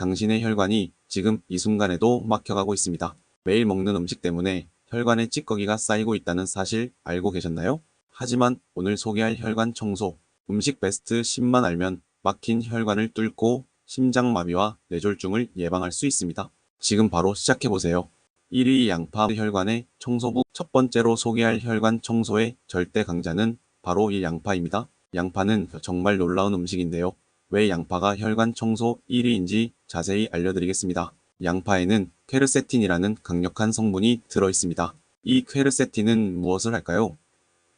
당신의 혈관이 지금 이 순간에도 막혀가고 있습니다. 매일 먹는 음식 때문에 혈관에 찌꺼기가 쌓이고 있다는 사실 알고 계셨나요? 하지만 오늘 소개할 혈관 청소, 음식 베스트 10만 알면 막힌 혈관을 뚫고 심장마비와 뇌졸중을 예방할 수 있습니다. 지금 바로 시작해보세요. 1위 양파 혈관의 청소부. 첫 번째로 소개할 혈관 청소의 절대 강자는 바로 이 양파입니다. 양파는 정말 놀라운 음식인데요. 왜 양파가 혈관 청소 1위인지 자세히 알려드리겠습니다. 양파에는 퀘르세틴이라는 강력한 성분이 들어있습니다. 이 퀘르세틴은 무엇을 할까요?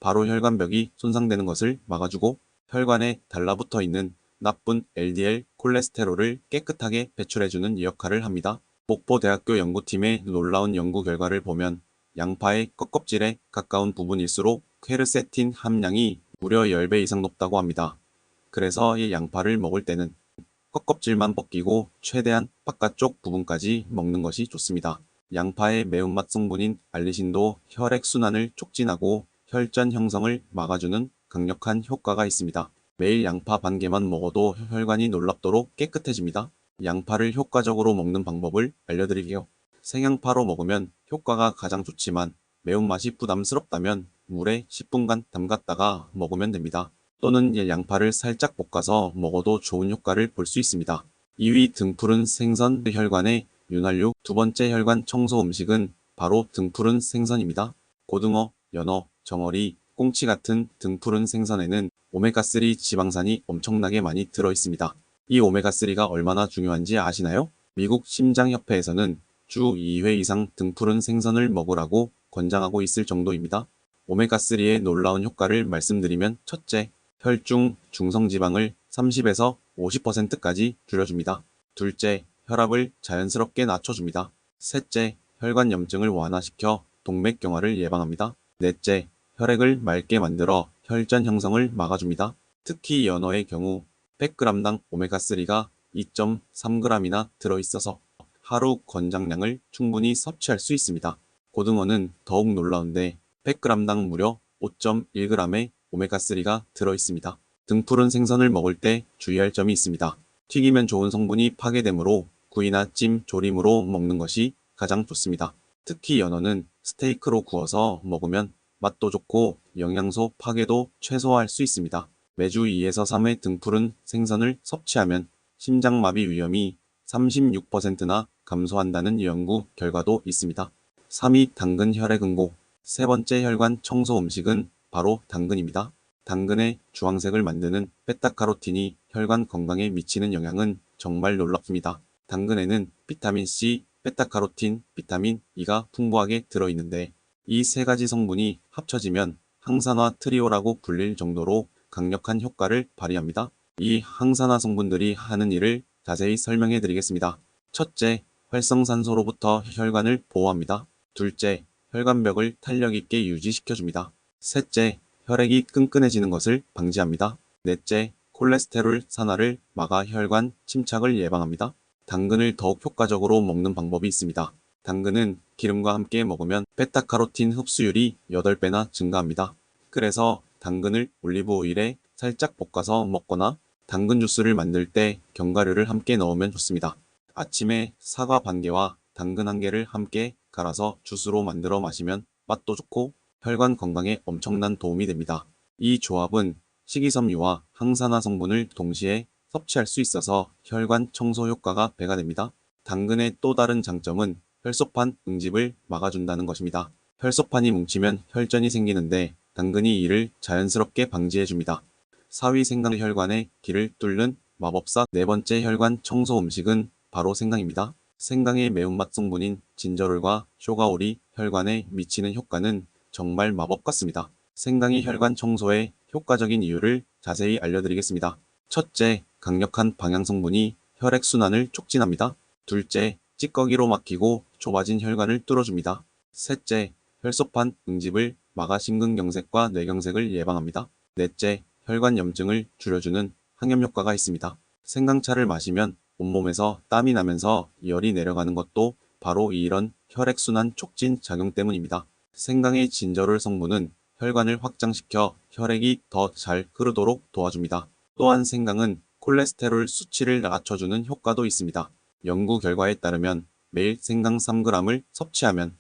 바로 혈관벽이 손상되는 것을 막아주고 혈관에 달라붙어 있는 나쁜 LDL 콜레스테롤을 깨끗하게 배출해주는 역할을 합니다. 목포대학교 연구팀의 놀라운 연구 결과를 보면 양파의 껍질에 가까운 부분일수록 퀘르세틴 함량이 무려 10배 이상 높다고 합니다. 그래서 이 양파를 먹을 때는 껍질만 벗기고 최대한 바깥쪽 부분까지 먹는 것이 좋습니다. 양파의 매운맛 성분인 알리신도 혈액순환을 촉진하고 혈전 형성을 막아주는 강력한 효과가 있습니다. 매일 양파 반 개만 먹어도 혈관이 놀랍도록 깨끗해집니다. 양파를 효과적으로 먹는 방법을 알려드릴게요. 생양파로 먹으면 효과가 가장 좋지만 매운맛이 부담스럽다면 물에 10분간 담갔다가 먹으면 됩니다. 또는 양파를 살짝 볶아서 먹어도 좋은 효과를 볼 수 있습니다. 2위 등푸른 생선 혈관의 윤활유. 두 번째 혈관 청소 음식은 바로 등푸른 생선입니다. 고등어, 연어, 정어리, 꽁치 같은 등푸른 생선에는 오메가3 지방산이 엄청나게 많이 들어있습니다. 이 오메가3가 얼마나 중요한지 아시나요? 미국 심장협회에서는 주 2회 이상 등푸른 생선을 먹으라고 권장하고 있을 정도입니다. 오메가3의 놀라운 효과를 말씀드리면 첫째, 혈중 중성지방을 30에서 50%까지 줄여줍니다. 둘째, 혈압을 자연스럽게 낮춰줍니다. 셋째, 혈관 염증을 완화시켜 동맥경화를 예방합니다. 넷째, 혈액을 맑게 만들어 혈전 형성을 막아줍니다. 특히 연어의 경우 100g당 오메가3가 2.3g이나 들어있어서 하루 권장량을 충분히 섭취할 수 있습니다. 고등어는 더욱 놀라운데 100g당 무려 5.1g의 오메가3가 들어있습니다. 등푸른 생선을 먹을 때 주의할 점이 있습니다. 튀기면 좋은 성분이 파괴되므로 구이나 찜, 조림으로 먹는 것이 가장 좋습니다. 특히 연어는 스테이크로 구워서 먹으면 맛도 좋고 영양소 파괴도 최소화할 수 있습니다. 매주 2에서 3회 등푸른 생선을 섭취하면 심장마비 위험이 36%나 감소한다는 연구 결과도 있습니다. 3위 당근 혈액응고. 세 번째 혈관 청소 음식은 바로 당근입니다. 당근의 주황색을 만드는 베타카로틴이 혈관 건강에 미치는 영향은 정말 놀랍습니다. 당근에는 비타민C, 베타카로틴, 비타민 E가 풍부하게 들어있는데 이 세 가지 성분이 합쳐지면 항산화 트리오라고 불릴 정도로 강력한 효과를 발휘합니다. 이 항산화 성분들이 하는 일을 자세히 설명해 드리겠습니다. 첫째, 활성산소로부터 혈관을 보호합니다. 둘째, 혈관벽을 탄력 있게 유지시켜줍니다. 셋째, 혈액이 끈끈해지는 것을 방지합니다. 넷째, 콜레스테롤 산화를 막아 혈관 침착을 예방합니다. 당근을 더욱 효과적으로 먹는 방법이 있습니다. 당근은 기름과 함께 먹으면 베타카로틴 흡수율이 8배나 증가합니다. 그래서 당근을 올리브 오일에 살짝 볶아서 먹거나 당근 주스를 만들 때 견과류를 함께 넣으면 좋습니다. 아침에 사과 반 개와 당근 한 개를 함께 갈아서 주스로 만들어 마시면 맛도 좋고 혈관 건강에 엄청난 도움이 됩니다. 이 조합은 식이섬유와 항산화 성분을 동시에 섭취할 수 있어서 혈관 청소 효과가 배가 됩니다. 당근의 또 다른 장점은 혈소판 응집을 막아준다는 것입니다. 혈소판이 뭉치면 혈전이 생기는데 당근이 이를 자연스럽게 방지해줍니다. 4위 생강. 혈관의 길을 뚫는 마법사. 네 번째 혈관 청소 음식은 바로 생강입니다. 생강의 매운맛 성분인 진저롤과 쇼가올이 혈관에 미치는 효과는 정말 마법 같습니다. 생강이 혈관 청소에 효과적인 이유를 자세히 알려드리겠습니다. 첫째, 강력한 방향 성분이 혈액순환을 촉진합니다. 둘째, 찌꺼기로 막히고 좁아진 혈관을 뚫어줍니다. 셋째, 혈소판 응집을 막아 심근경색과 뇌경색을 예방합니다. 넷째, 혈관 염증을 줄여주는 항염 효과가 있습니다. 생강차를 마시면 온몸에서 땀이 나면서 열이 내려가는 것도 바로 이런 혈액순환 촉진 작용 때문입니다. 생강의 진저롤 성분은 혈관을 확장시켜 혈액이 더 잘 흐르도록 도와줍니다. 또한 생강은 콜레스테롤 수치를 낮춰주는 효과도 있습니다. 연구 결과에 따르면 매일 생강 3g을 섭취하면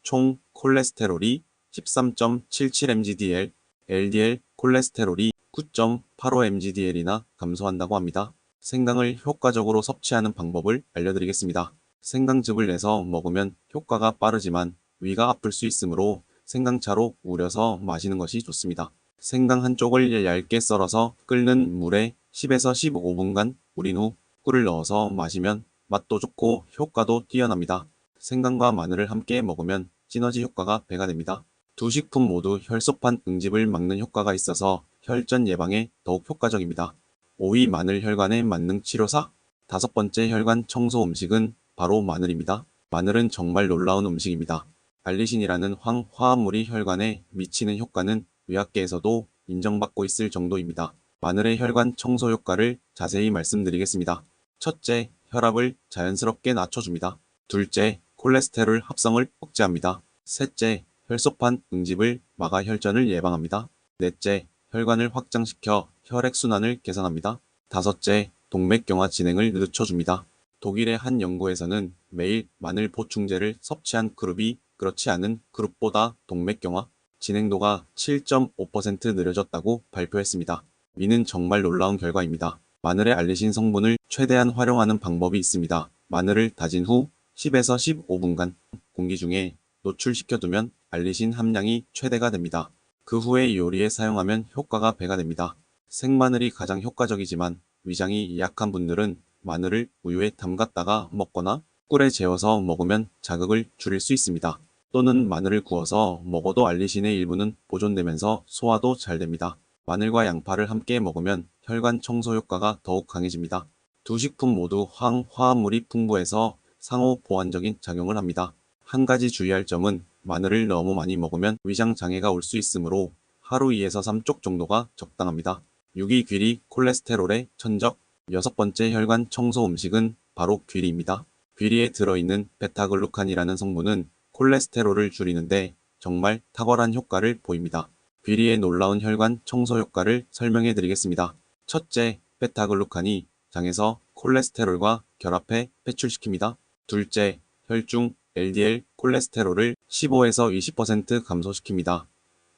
총 콜레스테롤이 13.77mgdl, LDL 콜레스테롤이 9.85mgdl이나 감소한다고 합니다. 생강을 효과적으로 섭취하는 방법을 알려드리겠습니다. 생강즙을 내서 먹으면 효과가 빠르지만 위가 아플 수 있으므로 생강차로 우려서 마시는 것이 좋습니다. 생강 한 쪽을 얇게 썰어서 끓는 물에 10에서 15분간 우린 후 꿀을 넣어서 마시면 맛도 좋고 효과도 뛰어납니다. 생강과 마늘을 함께 먹으면 시너지 효과가 배가 됩니다. 두 식품 모두 혈소판 응집을 막는 효과가 있어서 혈전 예방에 더욱 효과적입니다. 5위 마늘 혈관의 만능 치료사. 다섯 번째 혈관 청소 음식은 바로 마늘입니다. 마늘은 정말 놀라운 음식입니다. 알리신이라는 화합물이 혈관에 미치는 효과는 의학계에서도 인정받고 있을 정도입니다. 마늘의 혈관 청소 효과를 자세히 말씀드리겠습니다. 첫째, 혈압을 자연스럽게 낮춰줍니다. 둘째, 콜레스테롤 합성을 억제합니다. 셋째, 혈소판 응집을 막아 혈전을 예방합니다. 넷째, 혈관을 확장시켜 혈액순환을 개선합니다. 다섯째, 동맥경화 진행을 늦춰줍니다. 독일의 한 연구에서는 매일 마늘 보충제를 섭취한 그룹이 그렇지 않은 그룹보다 동맥경화 진행도가 7.5% 느려졌다고 발표했습니다. 이는 정말 놀라운 결과입니다. 마늘의 알리신 성분을 최대한 활용하는 방법이 있습니다. 마늘을 다진 후 10에서 15분간 공기 중에 노출시켜두면 알리신 함량이 최대가 됩니다. 그 후에 요리에 사용하면 효과가 배가 됩니다. 생마늘이 가장 효과적이지만 위장이 약한 분들은 마늘을 우유에 담갔다가 먹거나 꿀에 재워서 먹으면 자극을 줄일 수 있습니다. 또는 마늘을 구워서 먹어도 알리신의 일부는 보존되면서 소화도 잘 됩니다. 마늘과 양파를 함께 먹으면 혈관 청소 효과가 더욱 강해집니다. 두 식품 모두 화합물이 풍부해서 상호 보완적인 작용을 합니다. 한 가지 주의할 점은 마늘을 너무 많이 먹으면 위장 장애가 올 수 있으므로 하루 2에서 3쪽 정도가 적당합니다. 6위 귀리 콜레스테롤의 천적. 여섯 번째 혈관 청소 음식은 바로 귀리입니다. 귀리에 들어있는 베타글루칸이라는 성분은 콜레스테롤을 줄이는데 정말 탁월한 효과를 보입니다. 귀리의 놀라운 혈관 청소 효과를 설명해 드리겠습니다. 첫째, 베타글루칸이 장에서 콜레스테롤과 결합해 배출시킵니다. 둘째, 혈중 LDL 콜레스테롤을 15에서 20% 감소시킵니다.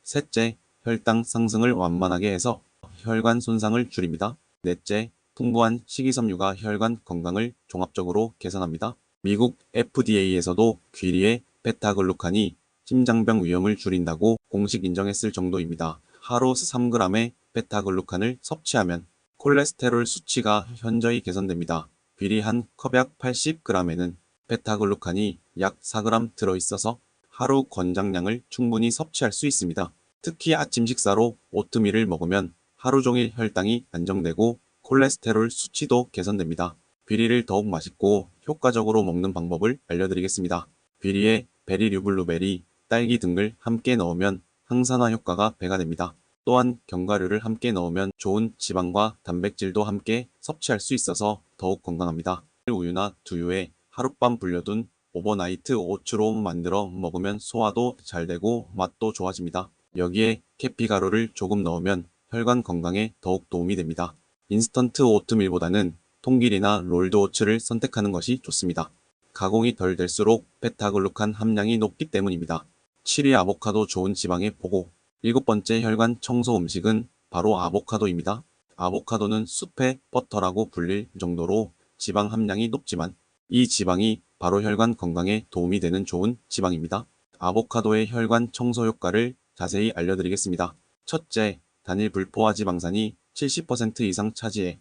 셋째, 혈당 상승을 완만하게 해서 혈관 손상을 줄입니다. 넷째, 풍부한 식이섬유가 혈관 건강을 종합적으로 개선합니다. 미국 FDA에서도 귀리의 베타글루칸이 심장병 위험을 줄인다고 공식 인정했을 정도입니다. 하루 3g의 베타글루칸을 섭취하면 콜레스테롤 수치가 현저히 개선됩니다. 귀리 한 컵약 80g에는 베타글루칸이 약 4g 들어있어서 하루 권장량을 충분히 섭취할 수 있습니다. 특히 아침 식사로 오트밀을 먹으면 하루 종일 혈당이 안정되고 콜레스테롤 수치도 개선됩니다. 귀리를 더욱 맛있고 효과적으로 먹는 방법을 알려드리겠습니다. 귀리에 베리, 블루베리, 딸기 등을 함께 넣으면 항산화 효과가 배가 됩니다. 또한 견과류를 함께 넣으면 좋은 지방과 단백질도 함께 섭취할 수 있어서 더욱 건강합니다. 우유나 두유에 하룻밤 불려둔 오버나이트 오츠로 만들어 먹으면 소화도 잘 되고 맛도 좋아집니다. 여기에 계피가루를 조금 넣으면 혈관 건강에 더욱 도움이 됩니다. 인스턴트 오트밀보다는 통길이나 롤드 오츠를 선택하는 것이 좋습니다. 가공이 덜 될수록 베타글루칸 함량이 높기 때문입니다. 7위 아보카도 좋은 지방의 보고. 일곱 번째 혈관 청소 음식은 바로 아보카도입니다. 아보카도는 숲의 버터라고 불릴 정도로 지방 함량이 높지만 이 지방이 바로 혈관 건강에 도움이 되는 좋은 지방입니다. 아보카도의 혈관 청소 효과를 자세히 알려드리겠습니다. 첫째, 단일 불포화 지방산이 70% 이상 차지해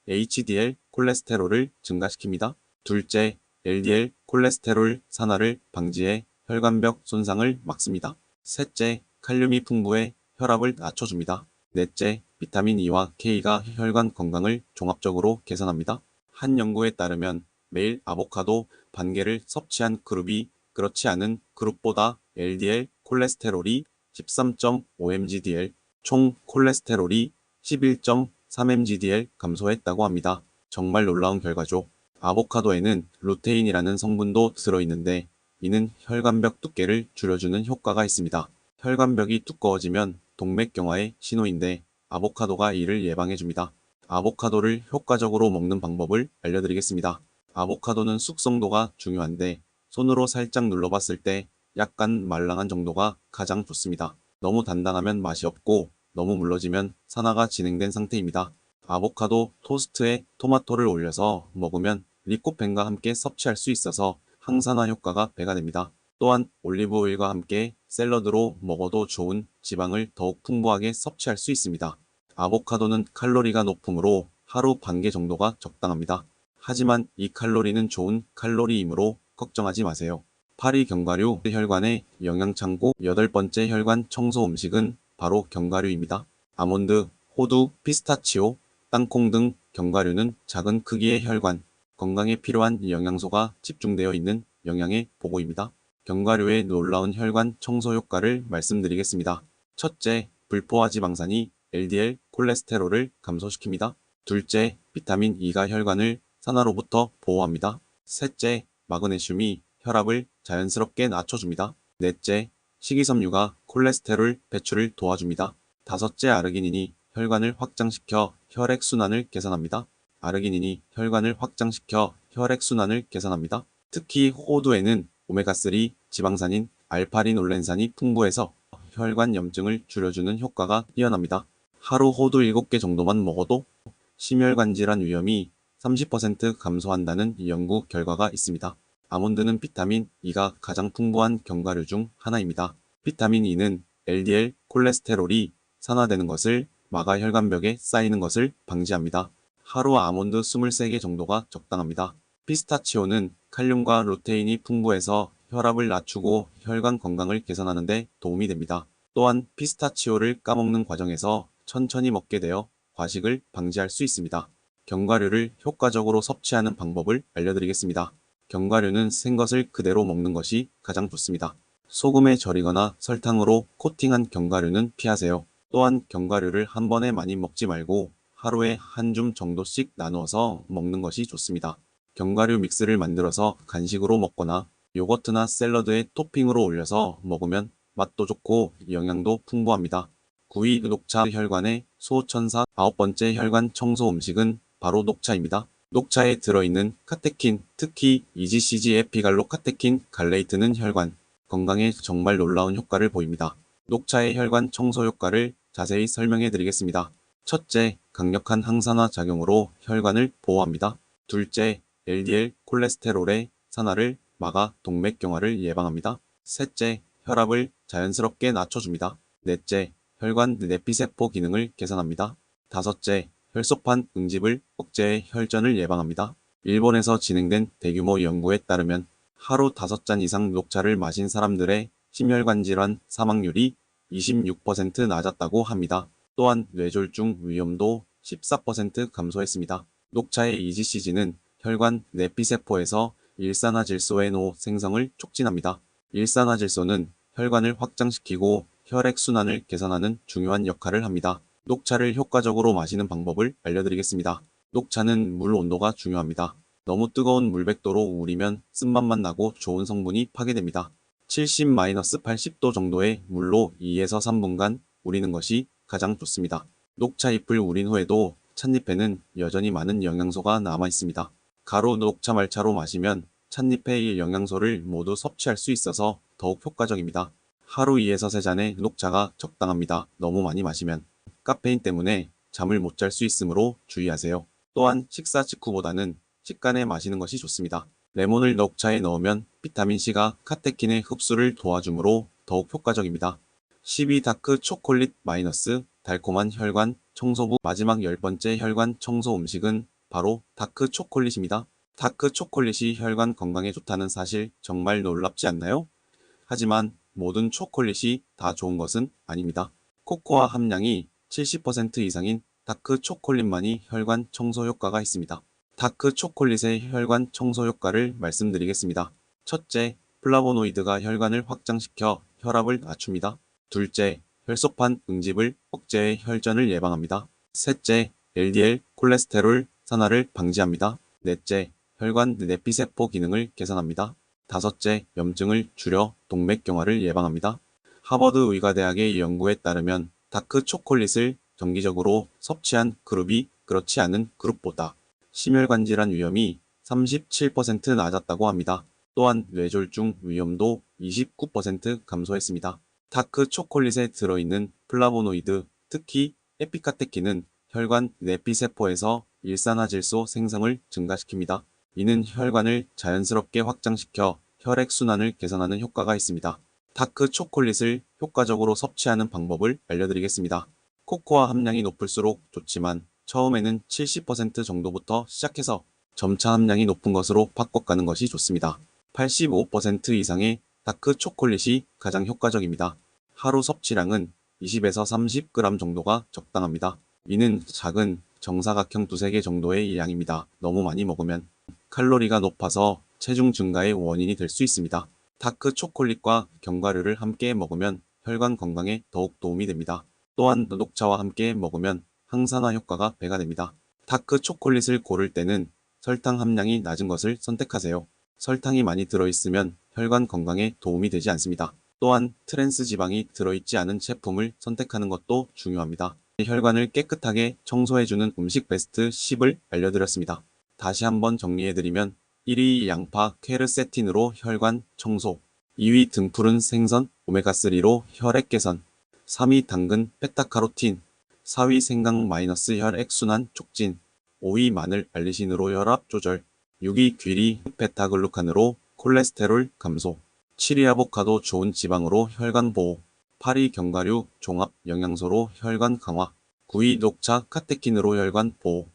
HDL 콜레스테롤을 증가시킵니다. 둘째, LDL 콜레스테롤 산화를 방지해 혈관벽 손상을 막습니다. 셋째, 칼륨이 풍부해 혈압을 낮춰줍니다. 넷째, 비타민 E와 K가 혈관 건강을 종합적으로 개선합니다. 한 연구에 따르면 매일 아보카도 반 개를 섭취한 그룹이 그렇지 않은 그룹보다 LDL 콜레스테롤이 13.5mgdl, 총 콜레스테롤이 11.3mgdl 감소했다고 합니다. 정말 놀라운 결과죠. 아보카도에는 루테인이라는 성분도 들어있는데 이는 혈관벽 두께를 줄여주는 효과가 있습니다. 혈관벽이 두꺼워지면 동맥경화의 신호인데 아보카도가 이를 예방해줍니다. 아보카도를 효과적으로 먹는 방법을 알려드리겠습니다. 아보카도는 숙성도가 중요한데 손으로 살짝 눌러봤을 때 약간 말랑한 정도가 가장 좋습니다. 너무 단단하면 맛이 없고 너무 물러지면 산화가 진행된 상태입니다. 아보카도 토스트에 토마토를 올려서 먹으면 리코펜과 함께 섭취할 수 있어서 항산화 효과가 배가 됩니다. 또한 올리브 오일과 함께 샐러드로 먹어도 좋은 지방을 더욱 풍부하게 섭취할 수 있습니다. 아보카도는 칼로리가 높으므로 하루 반 개 정도가 적당합니다. 하지만 이 칼로리는 좋은 칼로리이므로 걱정하지 마세요. 파리 견과류 혈관의 영양창고 8번째 혈관 청소 음식은 바로 견과류입니다. 아몬드, 호두, 피스타치오, 땅콩 등 견과류는 작은 크기의 혈관, 건강에 필요한 영양소가 집중되어 있는 영양의 보고입니다. 견과류의 놀라운 혈관 청소 효과를 말씀드리겠습니다. 첫째, 불포화 지방산이 LDL 콜레스테롤을 감소시킵니다. 둘째, 비타민 E가 혈관을 산화로부터 보호합니다. 셋째, 마그네슘이 혈압을 자연스럽게 낮춰줍니다. 넷째, 식이섬유가 콜레스테롤 배출을 도와줍니다. 다섯째, 아르기닌이 혈관을 확장시켜 혈액순환을 개선합니다. 아르기닌이 혈관을 확장시켜 혈액순환을 개선합니다. 특히 호두에는 오메가3 지방산인 알파리놀렌산이 풍부해서 혈관 염증을 줄여주는 효과가 뛰어납니다. 하루 호두 7개 정도만 먹어도 심혈관 질환 위험이 30% 감소한다는 연구 결과가 있습니다. 아몬드는 비타민 E가 가장 풍부한 견과류 중 하나입니다. 비타민 E는 LDL 콜레스테롤이 산화되는 것을 막아 혈관벽에 쌓이는 것을 방지합니다. 하루 아몬드 23개 정도가 적당합니다. 피스타치오는 칼륨과 루테인이 풍부해서 혈압을 낮추고 혈관 건강을 개선하는 데 도움이 됩니다. 또한 피스타치오를 까먹는 과정에서 천천히 먹게 되어 과식을 방지할 수 있습니다. 견과류를 효과적으로 섭취하는 방법을 알려드리겠습니다. 견과류는 생것을 그대로 먹는 것이 가장 좋습니다. 소금에 절이거나 설탕으로 코팅한 견과류는 피하세요. 또한 견과류를 한 번에 많이 먹지 말고 하루에 한 줌 정도씩 나누어서 먹는 것이 좋습니다. 견과류 믹스를 만들어서 간식으로 먹거나 요거트나 샐러드에 토핑으로 올려서 먹으면 맛도 좋고 영양도 풍부합니다. 9위 녹차 혈관의 소천사 9번째 혈관 청소 음식은 바로 녹차입니다. 녹차에 들어있는 카테킨, 특히 EGCG 에피갈로카테킨 갈레이트는 혈관 건강에 정말 놀라운 효과를 보입니다. 녹차의 혈관 청소 효과를 자세히 설명해 드리겠습니다. 첫째, 강력한 항산화 작용으로 혈관을 보호합니다. 둘째, LDL 콜레스테롤의 산화를 막아 동맥경화를 예방합니다. 셋째, 혈압을 자연스럽게 낮춰줍니다. 넷째, 혈관 내피세포 기능을 개선합니다. 다섯째, 혈소판 응집을 억제해 혈전을 예방합니다. 일본에서 진행된 대규모 연구에 따르면 하루 5잔 이상 녹차를 마신 사람들의 심혈관 질환 사망률이 26% 낮았다고 합니다. 또한 뇌졸중 위험도 14% 감소했습니다. 녹차의 EGCG는 혈관 내피세포에서 일산화질소의 생성을 촉진합니다. 일산화질소는 혈관을 확장시키고 혈액순환을 개선하는 중요한 역할을 합니다. 녹차를 효과적으로 마시는 방법을 알려드리겠습니다. 녹차는 물 온도가 중요합니다. 너무 뜨거운 물 100도로 우리면 쓴맛만 나고 좋은 성분이 파괴됩니다. 70-80도 정도의 물로 2에서 3분간 우리는 것이 가장 좋습니다. 녹차 잎을 우린 후에도 찻잎에는 여전히 많은 영양소가 남아 있습니다. 가루 녹차 말차로 마시면 찻잎의 영양소를 모두 섭취할 수 있어서 더욱 효과적입니다. 하루 2에서 3잔의 녹차가 적당합니다. 너무 많이 마시면 카페인 때문에 잠을 못 잘 수 있으므로 주의하세요. 또한 식사 직후보다는 식간에 마시는 것이 좋습니다. 레몬을 녹차에 넣으면 비타민C가 카테킨의 흡수를 도와주므로 더욱 효과적입니다. 12 다크 초콜릿 마이너스 달콤한 혈관 청소부 마지막 10번째 혈관 청소 음식은 바로 다크 초콜릿입니다. 다크 초콜릿이 혈관 건강에 좋다는 사실 정말 놀랍지 않나요? 하지만 모든 초콜릿이 다 좋은 것은 아닙니다. 코코아 함량이 70% 이상인 다크 초콜릿만이 혈관 청소 효과가 있습니다. 다크 초콜릿의 혈관 청소 효과를 말씀드리겠습니다. 첫째, 플라보노이드가 혈관을 확장시켜 혈압을 낮춥니다. 둘째, 혈소판 응집을 억제해 혈전을 예방합니다. 셋째, LDL 콜레스테롤 산화를 방지합니다. 넷째, 혈관 내피세포 기능을 개선합니다. 다섯째, 염증을 줄여 동맥경화를 예방합니다. 하버드 의과대학의 연구에 따르면 다크 초콜릿을 정기적으로 섭취한 그룹이 그렇지 않은 그룹보다 심혈관 질환 위험이 37% 낮았다고 합니다. 또한 뇌졸중 위험도 29% 감소했습니다. 다크 초콜릿에 들어있는 플라보노이드, 특히 에피카테킨은 혈관 내피세포에서 일산화질소 생성을 증가시킵니다. 이는 혈관을 자연스럽게 확장시켜 혈액순환을 개선하는 효과가 있습니다. 다크 초콜릿을 효과적으로 섭취하는 방법을 알려드리겠습니다. 코코아 함량이 높을수록 좋지만 처음에는 70% 정도부터 시작해서 점차 함량이 높은 것으로 바꿔가는 것이 좋습니다. 85% 이상의 다크 초콜릿이 가장 효과적입니다. 하루 섭취량은 20에서 30g 정도가 적당합니다. 이는 작은 정사각형 두세 개 정도의 양입니다. 너무 많이 먹으면 칼로리가 높아서 체중 증가의 원인이 될 수 있습니다. 다크 초콜릿과 견과류를 함께 먹으면 혈관 건강에 더욱 도움이 됩니다. 또한 녹차와 함께 먹으면 항산화 효과가 배가 됩니다. 다크 초콜릿을 고를 때는 설탕 함량이 낮은 것을 선택하세요. 설탕이 많이 들어있으면 혈관 건강에 도움이 되지 않습니다. 또한 트랜스 지방이 들어있지 않은 제품을 선택하는 것도 중요합니다. 혈관을 깨끗하게 청소해주는 음식 베스트 10을 알려드렸습니다. 다시 한번 정리해드리면 1위 양파 퀘르세틴으로 혈관 청소, 2위 등푸른 생선 오메가3로 혈액 개선, 3위 당근 베타카로틴, 4위 생강 마이너스 혈액순환 촉진, 5위 마늘 알리신으로 혈압 조절, 6위 귀리 베타글루칸으로 콜레스테롤 감소, 7위 아보카도 좋은 지방으로 혈관 보호, 8위 견과류 종합 영양소로 혈관 강화, 9위 녹차 카테킨으로 혈관 보호,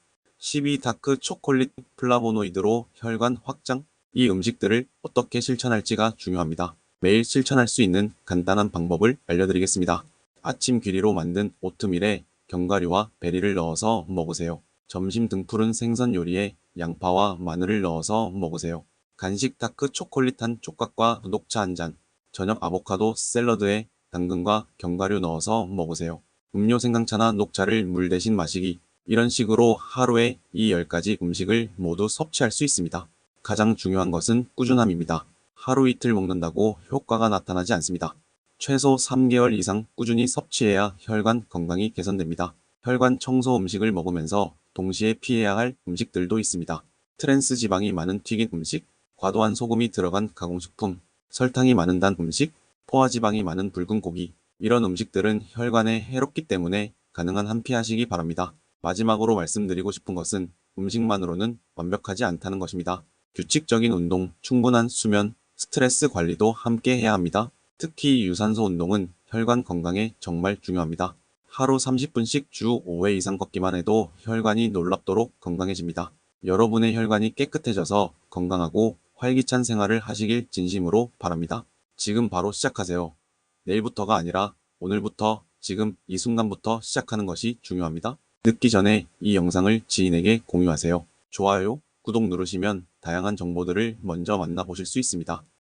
10위 다크 초콜릿 플라보노이드로 혈관 확장. 이 음식들을 어떻게 실천할지가 중요합니다. 매일 실천할 수 있는 간단한 방법을 알려드리겠습니다. 아침 귀리로 만든 오트밀에 견과류와 베리를 넣어서 먹으세요. 점심 등푸른 생선 요리에 양파와 마늘을 넣어서 먹으세요. 간식 다크 초콜릿 한 조각과 녹차 한 잔, 저녁 아보카도 샐러드에 당근과 견과류 넣어서 먹으세요. 음료 생강차나 녹차를 물 대신 마시기. 이런 식으로 하루에 이 10가지 음식을 모두 섭취할 수 있습니다. 가장 중요한 것은 꾸준함입니다. 하루 이틀 먹는다고 효과가 나타나지 않습니다. 최소 3개월 이상 꾸준히 섭취해야 혈관 건강이 개선됩니다. 혈관 청소 음식을 먹으면서 동시에 피해야 할 음식들도 있습니다. 트랜스 지방이 많은 튀긴 음식, 과도한 소금이 들어간 가공식품, 설탕이 많은 단 음식, 포화지방이 많은 붉은 고기. 이런 음식들은 혈관에 해롭기 때문에 가능한 한 피하시기 바랍니다. 마지막으로 말씀드리고 싶은 것은 음식만으로는 완벽하지 않다는 것입니다. 규칙적인 운동, 충분한 수면, 스트레스 관리도 함께 해야 합니다. 특히 유산소 운동은 혈관 건강에 정말 중요합니다. 하루 30분씩 주 5회 이상 걷기만 해도 혈관이 놀랍도록 건강해집니다. 여러분의 혈관이 깨끗해져서 건강하고 활기찬 생활을 하시길 진심으로 바랍니다. 지금 바로 시작하세요. 내일부터가 아니라 오늘부터, 지금 이 순간부터 시작하는 것이 중요합니다. 늦기 전에 이 영상을 지인에게 공유하세요. 좋아요, 구독 누르시면 다양한 정보들을 먼저 만나보실 수 있습니다.